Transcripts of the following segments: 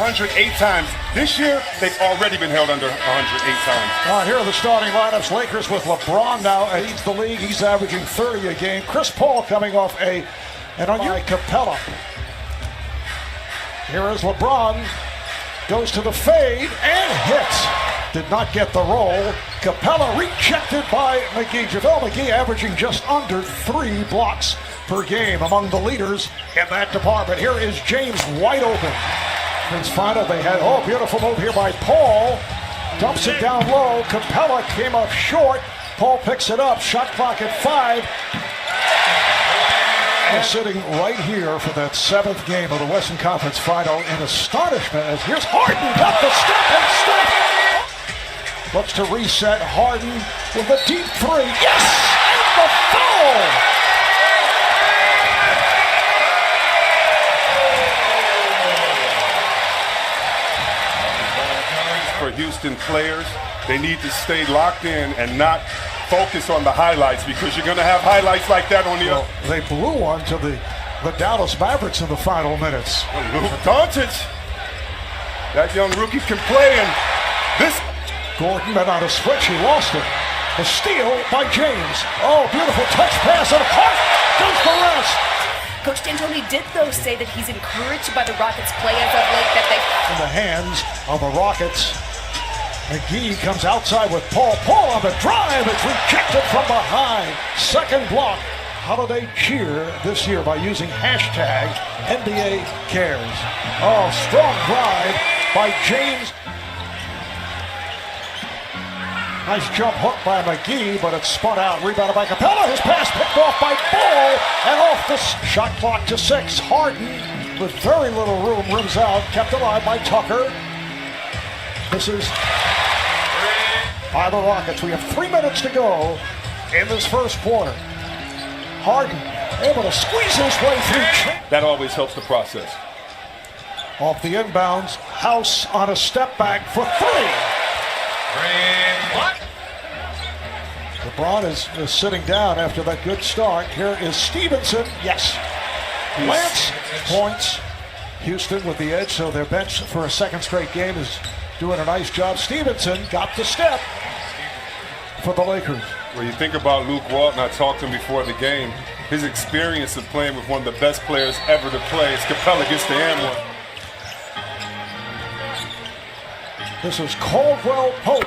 108 times. This year, they've already been held under 108 times. All right, here are the starting lineups. Lakers with LeBron now leads the league. He's averaging 30 a game. Chris Paul coming off an by Capella. Here is LeBron. Goes to the fade and hits. Did not get the roll. Capella rejected by McGee. JaVale McGee averaging just under 3 blocks per game, among the leaders in that department. Here is James wide open. Prince Fido, they had, beautiful move here by Paul. Dumps it down low. Capella came up short. Paul picks it up. Shot clock at 5. And sitting right here for that 7th game of the Western Conference Final in astonishment as here's Harden. Got the step and stop. Looks to reset. Harden with a deep 3. Yes! And the foul! For Houston players, they need to stay locked in and not focus on the highlights, because you're going to have highlights like that on the other. They blew one to the Dallas Mavericks in the final minutes. Luka Doncic, that young rookie can play, and this. Gordon been on a switch, he lost it. A steal by James. Oh, beautiful touch pass, and Hart does the rest. Coach D'Antoni did, though, say that he's encouraged by the Rockets' play as of late, that they... In the hands of the Rockets. McGee comes outside with Paul. Paul on the drive. It's rejected from behind. Second block. Holiday cheer this year by using hashtag NBA Cares. Oh, strong drive by James. Nice jump hook by McGee, but it's spun out. Rebounded by Capella. His pass picked off by Ball. And off the shot clock to 6. Harden, with very little room, rims out. Kept alive by Tucker. This is by the Rockets. We have 3 minutes to go in this first quarter. Harden able to squeeze his way through. That always helps the process. Off the inbounds. House on a step back for 3. LeBron is sitting down after that good start. Here is Stevenson. Yes. Lance points. Houston with the edge, so their bench for a second straight game is doing a nice job. Stevenson got the step for the Lakers. When you think about Luke Walton, I talked to him before the game. His experience of playing with one of the best players ever to play. As Capella gets the and one. This is Caldwell Pope.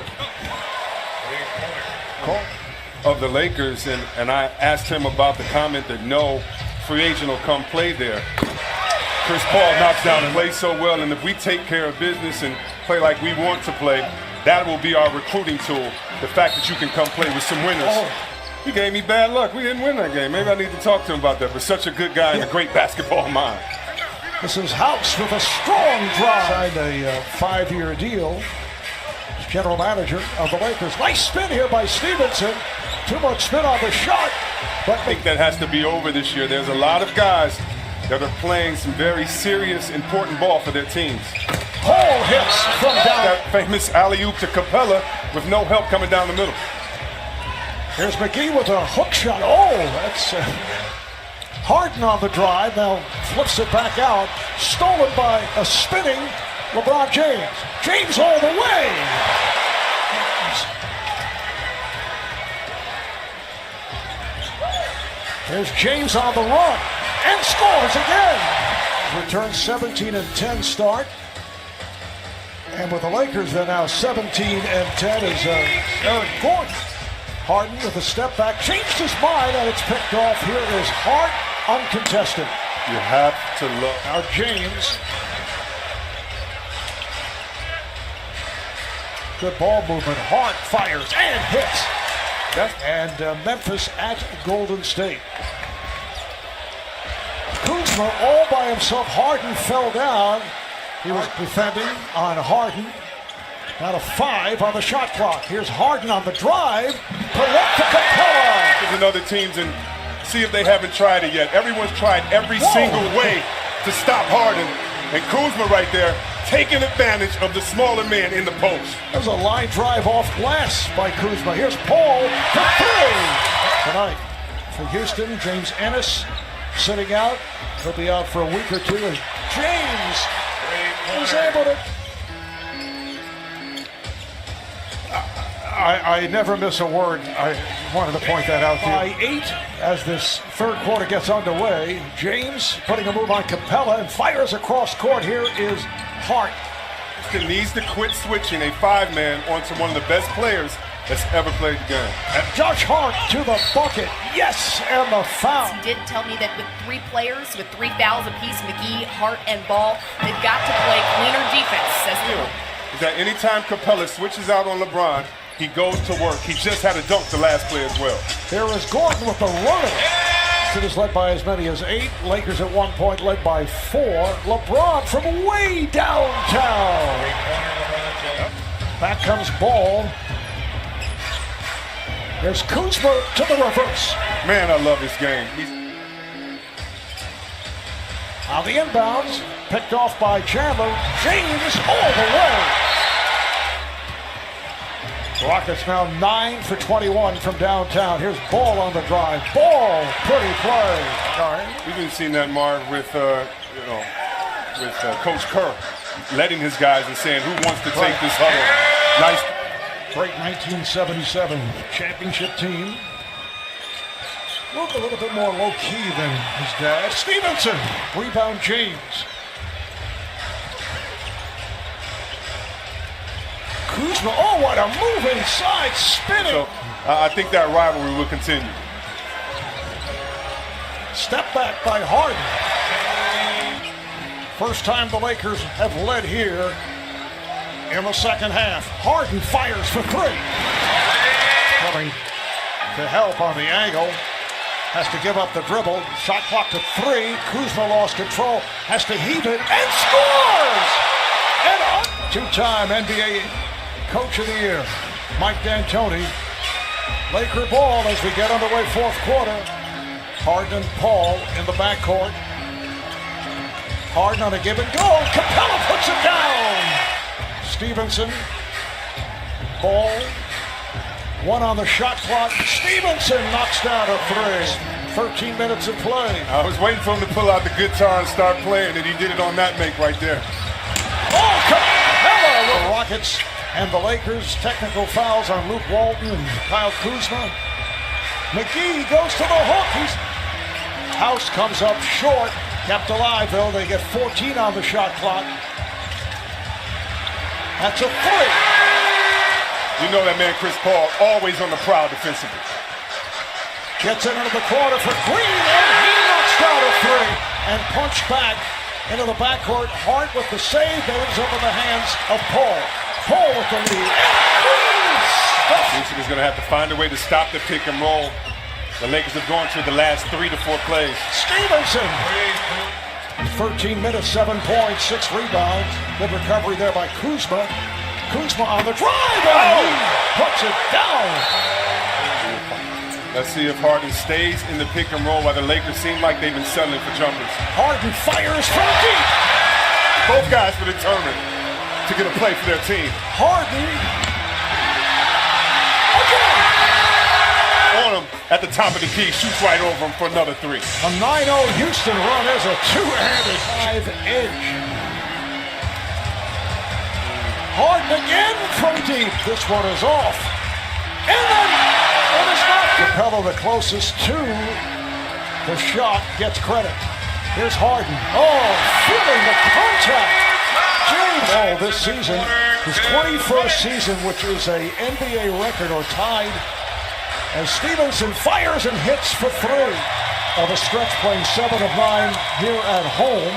Of the Lakers, and I asked him about the comment that no free agent will come play there. Chris Paul knocks down and plays so well, and if we take care of business and play like we want to play, that will be our recruiting tool. The fact that you can come play with some winners. He gave me bad luck. We didn't win that game. Maybe I need to talk to him about that, but such a good guy and a great basketball mind. This is House with a strong drive. Signed a 5-year deal. General manager of the Lakers. Nice spin here by Stevenson. Too much spin on the shot. But I think that has to be over this year. There's a lot of guys that are playing some very serious, important ball for their teams. Paul hits from down. That famous alley-oop to Capella with no help coming down the middle. Here's McGee with a hook shot. Oh, that's Harden on the drive. Now flips it back out. Stolen by a spinning LeBron James. James all the way. There's James on the run and scores again. Return 17-10 start. And with the Lakers, they're now 17-10 is Eric Gordon. Harden with a step back, changed his mind, and it's picked off. Here is Hart, uncontested. You have to look. Now James. Good ball movement. Hart fires and hits. And Memphis at Golden State. Kuzma all by himself. Harden fell down. He was defending on Harden. Now a 5 on the shot clock. Here's Harden on the drive. Correct to Capella. There's another teams and see if they haven't tried it yet. Everyone's tried every single way to stop Harden. And Kuzma right there taking advantage of the smaller man in the post. There's a line drive off glass by Kuzma. Here's Paul for 3 tonight. For Houston, James Ennis sitting out. He'll be out for a week or two as James was able to. I never miss a word. I wanted to point that out to you. By 8 as this third quarter gets underway. James putting a move on Capella and fires across court. Here is Hart. Houston needs to quit switching a 5-man onto one of the best players that's ever played the game. And Josh Hart to the bucket. Yes, and the foul. He did tell me that with 3 players, with 3 fouls apiece, McGee, Hart, and Ball, they've got to play cleaner defense. Says Is that anytime Capella switches out on LeBron, he goes to work. He just had to dunk the last play as well. There is Gordon with the runner. It is led by as many as 8. Lakers at one point led by 4. LeBron from way downtown. Back comes Ball. There's Kuzma to the reverse. Man, I love his game. On the inbounds, picked off by Chandler. James all the way. Rockets now 9 for 21 from downtown. Here's Ball on the drive. Ball, pretty play. All right. We've been seeing that, Marv, with Coach Kerr, letting his guys and saying who wants to take this huddle. Nice. Great 1977 championship team. Moved a little bit more low-key than his dad. Stevenson, rebound James. Kuzma, oh, what a move inside, spinning. So I think that rivalry will continue. Step back by Harden. First time the Lakers have led here in the second half. Harden fires for 3. Coming to help on the angle. Has to give up the dribble. Shot clock to 3. Kuzma lost control. Has to heave it and scores! And two-time NBA Coach of the Year, Mike D'Antoni. Laker ball as we get underway fourth quarter. Harden and Paul in the backcourt. Harden on a give and go. Capella puts it down. Stevenson. Ball. 1 on the shot clock. Stevenson knocks down a 3. 13 minutes of play. I was waiting for him to pull out the guitar and start playing, and he did it on that make right there. Oh, Capella with the Rockets. And the Lakers, technical fouls on Luke Walton and Kyle Kuzma. McGee goes to the hook. House comes up short. Kept alive, though. They get 14 on the shot clock. That's a 3. You know that man, Chris Paul, always on the prowl defensively. Gets it into the corner for Green, and he knocks down a 3. And punched back into the backcourt. Hart with the save that ends up in the hands of Paul. Paul with the lead. Houston is going to have to find a way to stop the pick and roll. The Lakers have gone through the last 3 to 4 plays. Stevenson. 13 minutes, 7 points, 6 rebounds. Good recovery there by Kuzma. Kuzma on the drive. And he puts it down. Let's see if Harden stays in the pick and roll while the Lakers seem like they've been settling for jumpers. Harden fires from deep. Both guys were determined to get a play for their team. Harden again on him at the top of the key, shoots right over him for another 3. A 9-0 Houston run is a 2-handed 5-edge. Harden again from deep. This one is off. And then it is not. Capella, the closest to the shot, gets credit. Here's Harden. Oh, feeling the contact. James Ball this season, his 21st season, which is a NBA record or tied, as Stevenson fires and hits for 3 of a stretch, playing 7 of 9 here at home.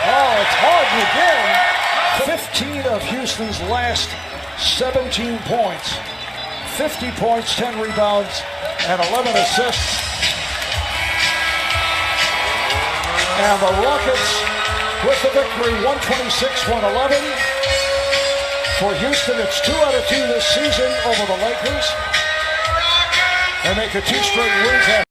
Oh, it's Harden again. 15 of Houston's last 17 points. 50 points, 10 rebounds, and 11 assists. And the Rockets with the victory, 126-111. For Houston, it's 2 out of 2 this season over the Lakers. They make it 2 straight wins.